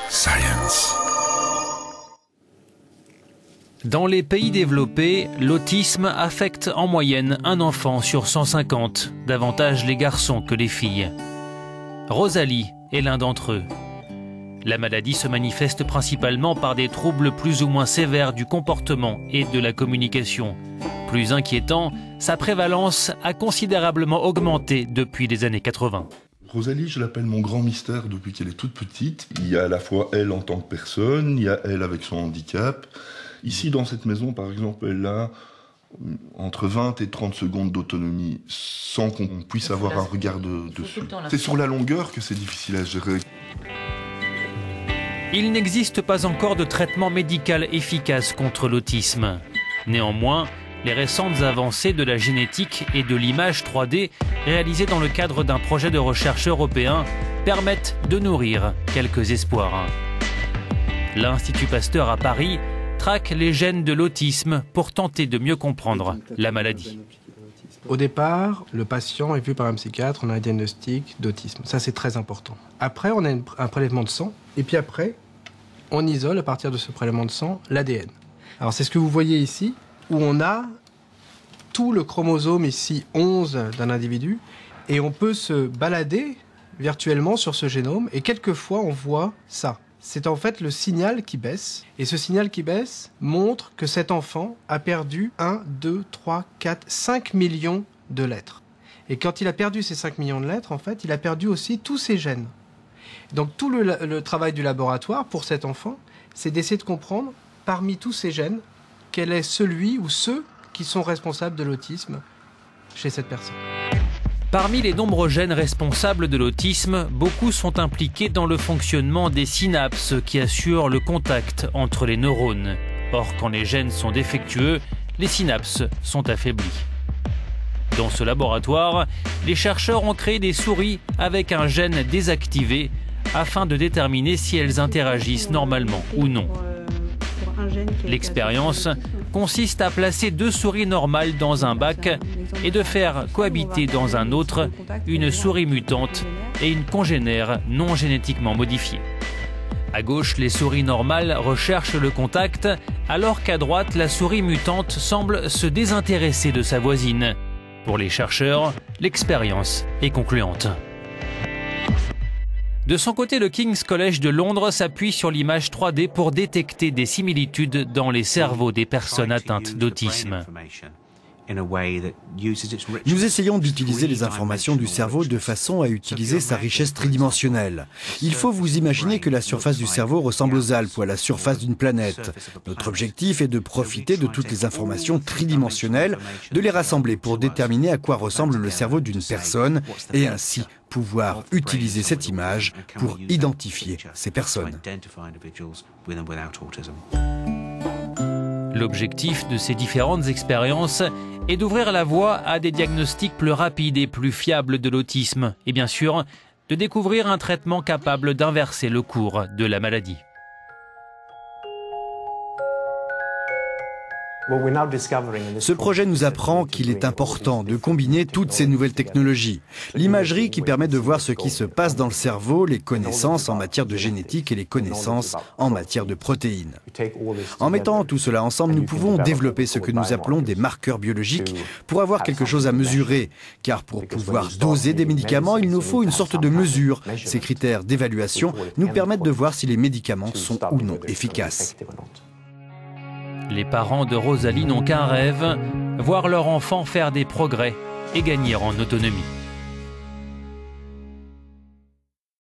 Science. Dans les pays développés, l'autisme affecte en moyenne un enfant sur 150, davantage les garçons que les filles. Rosalie est l'un d'entre eux. La maladie se manifeste principalement par des troubles plus ou moins sévères du comportement et de la communication. Plus inquiétant, sa prévalence a considérablement augmenté depuis les années 80. Rosalie, je l'appelle mon grand mystère depuis qu'elle est toute petite. Il y a à la fois elle en tant que personne, il y a elle avec son handicap. Ici, dans cette maison, par exemple, elle a entre 20 et 30 secondes d'autonomie sans qu'on puisse avoir un regard dessus. C'est sur la longueur que c'est difficile à gérer. Il n'existe pas encore de traitement médical efficace contre l'autisme. Néanmoins, les récentes avancées de la génétique et de l'image 3D réalisées dans le cadre d'un projet de recherche européen permettent de nourrir quelques espoirs. L'Institut Pasteur à Paris traque les gènes de l'autisme pour tenter de mieux comprendre la maladie. Au départ, le patient est vu par un psychiatre, on a un diagnostic d'autisme. Ça, c'est très important. Après, on a un prélèvement de sang, et puis après, on isole à partir de ce prélèvement de sang l'ADN. Alors, c'est ce que vous voyez ici, où on a tout le chromosome, ici 11 d'un individu, et on peut se balader virtuellement sur ce génome, et quelquefois, on voit ça. C'est en fait le signal qui baisse. Et ce signal qui baisse montre que cet enfant a perdu 1, 2, 3, 4, 5 millions de lettres. Et quand il a perdu ces 5 millions de lettres, en fait, il a perdu aussi tous ses gènes. Donc tout le travail du laboratoire pour cet enfant, c'est d'essayer de comprendre, parmi tous ces gènes, quel est celui ou ceux qui sont responsables de l'autisme chez cette personne. Parmi les nombreux gènes responsables de l'autisme, beaucoup sont impliqués dans le fonctionnement des synapses qui assurent le contact entre les neurones. Or, quand les gènes sont défectueux, les synapses sont affaiblies. Dans ce laboratoire, les chercheurs ont créé des souris avec un gène désactivé afin de déterminer si elles interagissent normalement ou non. L'expérience consiste à placer 2 souris normales dans un bac et de faire cohabiter dans un autre une souris mutante et une congénère non génétiquement modifiée. À gauche, les souris normales recherchent le contact, alors qu'à droite, la souris mutante semble se désintéresser de sa voisine. Pour les chercheurs, l'expérience est concluante. De son côté, le King's College de Londres s'appuie sur l'image 3D pour détecter des similitudes dans les cerveaux des personnes atteintes d'autisme. Nous essayons d'utiliser les informations du cerveau de façon à utiliser sa richesse tridimensionnelle. Il faut vous imaginer que la surface du cerveau ressemble aux Alpes ou à la surface d'une planète. Notre objectif est de profiter de toutes les informations tridimensionnelles, de les rassembler pour déterminer à quoi ressemble le cerveau d'une personne et ainsi pouvoir utiliser cette image pour identifier ces personnes. L'objectif de ces différentes expériences est d'ouvrir la voie à des diagnostics plus rapides et plus fiables de l'autisme et bien sûr de découvrir un traitement capable d'inverser le cours de la maladie. Ce projet nous apprend qu'il est important de combiner toutes ces nouvelles technologies. L'imagerie qui permet de voir ce qui se passe dans le cerveau, les connaissances en matière de génétique et les connaissances en matière de protéines. En mettant tout cela ensemble, nous pouvons développer ce que nous appelons des marqueurs biologiques pour avoir quelque chose à mesurer. Car pour pouvoir doser des médicaments, il nous faut une sorte de mesure. Ces critères d'évaluation nous permettent de voir si les médicaments sont ou non efficaces. Les parents de Rosalie n'ont qu'un rêve, voir leur enfant faire des progrès et gagner en autonomie.